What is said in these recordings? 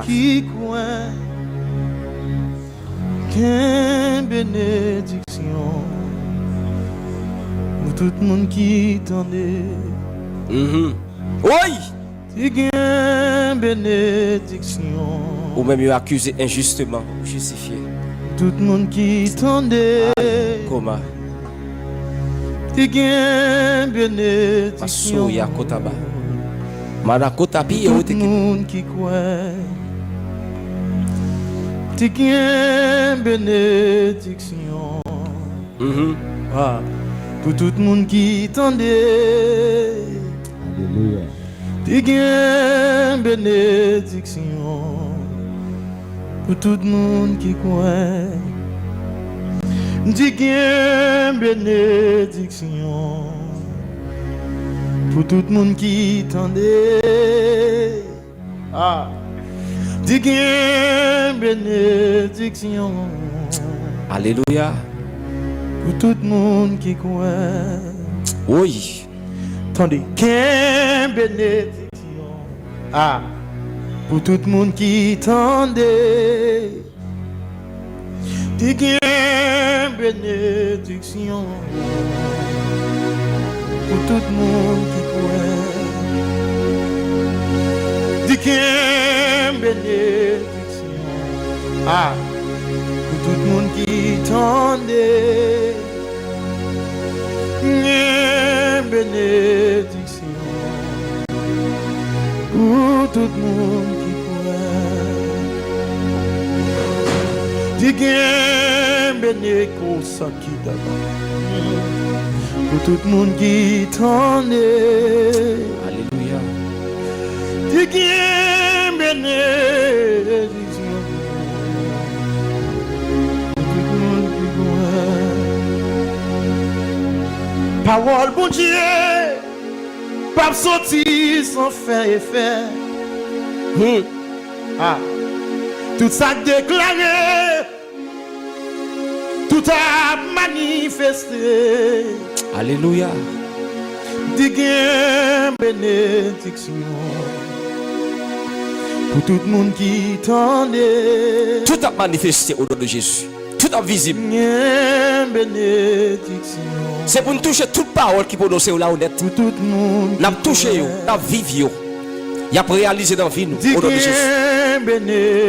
qui croit, qu'une bénédiction. Pour tout le monde qui t'endait. Oui. Tu gagnes bénédiction. Ou même accusé injustement, justifié. Tout le monde qui t'endait. Comment? Tu gagnes bénédiction. Masuya kotaba. Manakota pi Tout le monde qui croit. Tu gagnes bénédiction. Pour tout le monde qui t'endait. Alléluia. Tu gagnes bénédiction. Pour tout le monde qui croit. Tu gagnes bénédiction. Pour tout le monde qui t'endait. Tu gagnes bénédiction. Alléluia. Pour tout le monde qui croit. Oui. Attendez, qu'une bénédiction. Pour tout le monde qui t'endait. Tu qu'une bénédiction. Pour tout le monde qui croit. Tu qu'une bénédiction. Pour tout le monde qui t'endait. Une bénédiction. Pour tout le monde qui croit. Tu qu'une bénédiction. Pour tout le monde qui t'endait. Alléluia. Tu qu'une bénédiction. Parole bon Dieu, pas sortir sans faire effet. Tout ça déclaré, tout a manifesté. Alléluia. Digne bénédiction pour tout le monde qui t'endait. Tout a manifesté au nom de Jésus. Tout est visible. C'est pour nous toucher toute parole qui prononce là honnête. Tout le monde. N'a touché yo, n'a vivre. Il a réalisé dans la vie nous au nom de Jésus.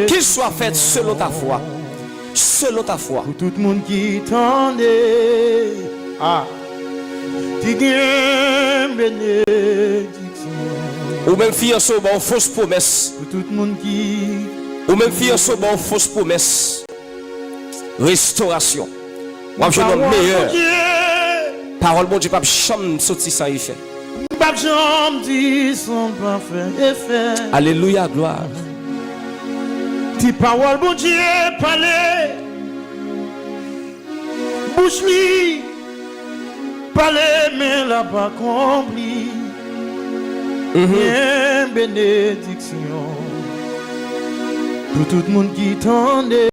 Qu'il soit fait selon ta foi. Selon ta foi. Pour tout le monde qui t'endait. Ou même fiancé bon fausse promesse. Pour tout le monde qui. Ou même fiancé bon fausse promesse. Restauration. Moi je donne meilleur. Parole bon Dieu pas chambre sorti sans effet. Pas chambre dit sans pas faire effet. Alléluia gloire. Ti parole bon Dieu parler. Bouche lui parler mais la pas accompli. Bien bénédiction pour tout le monde qui t'endait.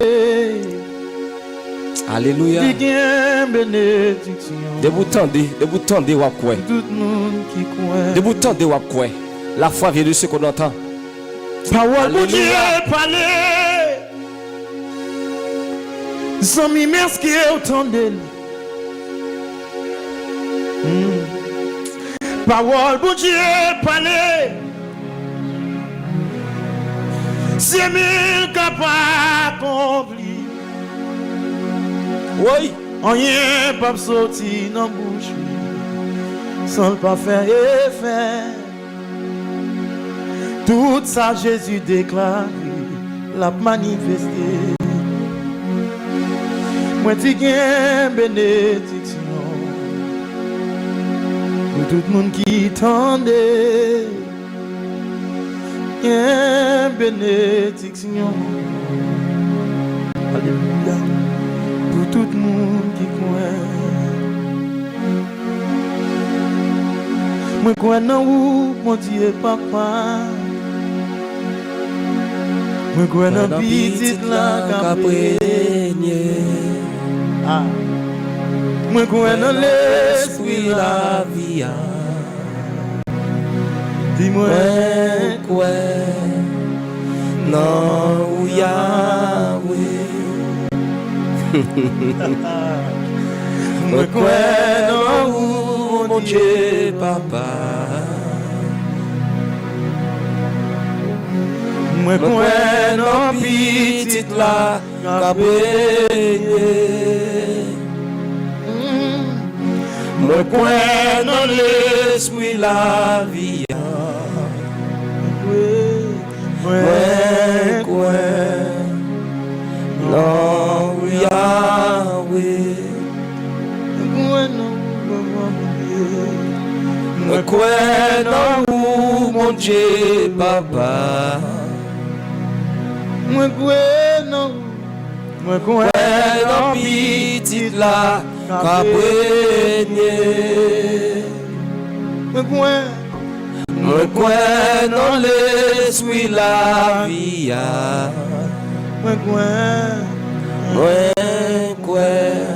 Alléluia. Bien bénédiction. De vous tendez ou quoi? Tout le monde qui croit. De vous tendez ou quoi? La foi vient de ce qu'on entend. Parole bon Dieu parler. Zami merci autant d'elle. Parole bon Dieu parler. C'est mille capable accompli. Oui. Rien pas sorti dans bouche sans pas faire effet. Tout ça Jésus déclare, l'a manifesté. Moi tu gain bénédiction pour tout le monde qui t'endait. Gain bénédiction. Alléluia. Pour tout le monde qui croit. Moi crois dans où mon Dieu papa. Moi crois dans petite la capraigne. Moi crois dans l'esprit la vie. Dis-moi quoi. Non, Yahweh. Moi crois dans vous, mon Dieu, papa. Moi crois dans petite la cabée. Moi crois dans l'esprit la vie. Moi crois non Yahweh. Moi crois dans vous, mon Dieu, papa. Moi crois dans petite la cabouée. Moi crois dans l'esprit la vie. Moi crois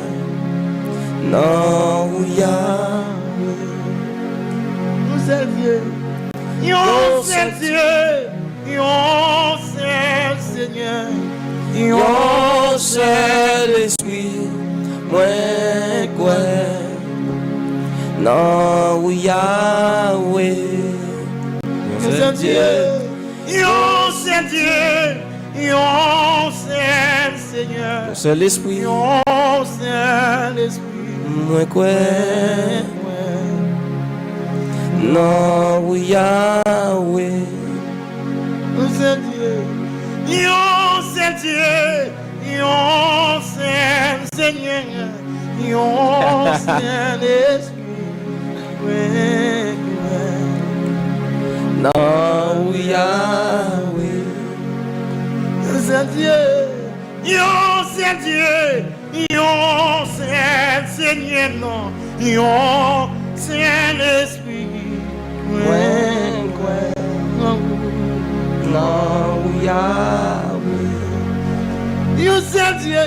non Yahweh. Nous seul Dieu, yon seul Dieu, yon seul Seigneur, yon seul esprit. Moi crois non Yahweh. Yon seul Dieu, yon seul Dieu, yon seul Seigneur, yon seul esprit. Yon seul esprit. Moi crois non Yahweh. Yon seul Dieu, yon seul Dieu, yon seul Seigneur, yon seul esprit. Non Yahweh. Yon seul Dieu, yon seul Dieu, yon seul Seigneur, non, yon seul esprit. Non Yahweh. Yon seul Dieu,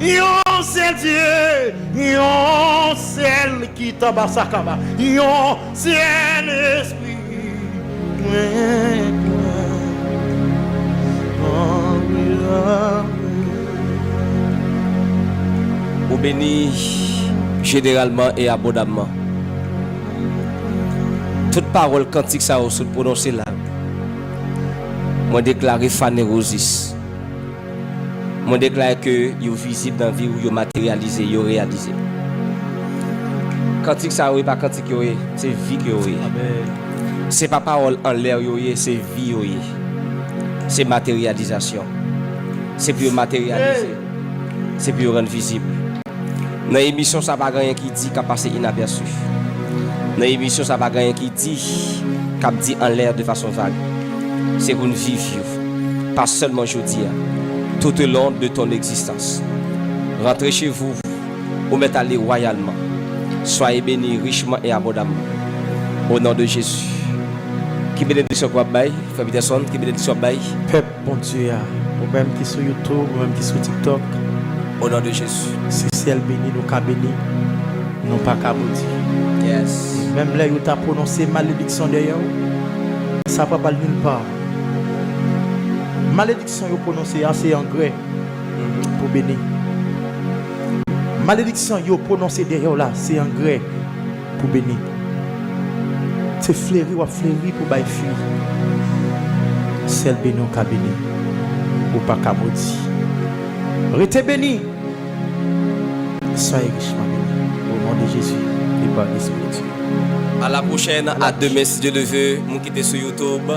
yon seul Dieu, yon seul qui tabasakaba, yon seul esprit. Ou béni généralement et abondamment. Toute parole cantique ça au prononcer là. Moi déclarer fanérosis. Moi déclare que yo visible dans la vie ou yo matérialisé, yo réalisé. Cantique ça ou pas cantique yo, c'est vie que yo. C'est pas parole en l'air yo, c'est vie yo. C'est matérialisation. C'est pour matérialiser. C'est pour rendre visible. Dans l'émission ça pas rien qui dit qu'a passé inaperçu. Dans l'émission ça pas rien qui dit qu'a dit en l'air de façon vague. C'est pour nous vivre pas seulement aujourd'hui, tout au long de ton existence. Rentrez chez vous, ou mettez aller royalement. Soyez bénis richement et abondamment. Au nom de Jésus. Qui bénédiction quoi bail, frère Peterson, qui bénédiction bail. Peuple bon Dieu, ou même qui sur YouTube, ou même qui sur TikTok. Au nom de Jésus. Si ciel béni, nous ka béni, non pas ka maudit. Yes. Même là où tu as prononcé malédiction derrière, ça ne va pas nulle part. Malédiction vous prononcé c'est en grec pour bénir. Malédiction vous prononcé derrière là, c'est en grec pour bénir. C'est fleuri ou fleuri pour bailler fuir. Celle béni ou ka béni ou pas ka maudit. Restez béni. Soyez richement béni. Au nom de Jésus et par l'Esprit de Dieu. À la prochaine, à demain si Dieu le veut, vous quittez sur YouTube.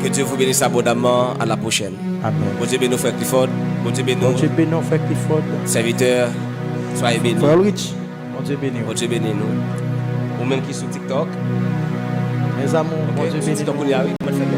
Que Dieu vous bénisse abondamment. À la prochaine. Amen. Bon Dieu bénisse frère Clifford. Bon Dieu bénisse. Bon Dieu bénisse frère Clifford. Serviteur, soyez bénis. Frère Rich. Bon Dieu bénisse. Bon Dieu bénisse nous. Ou même qui sur TikTok. Mes amours, Okay. bon Dieu bénisse. TikTok, on y arrive. Comment le faire?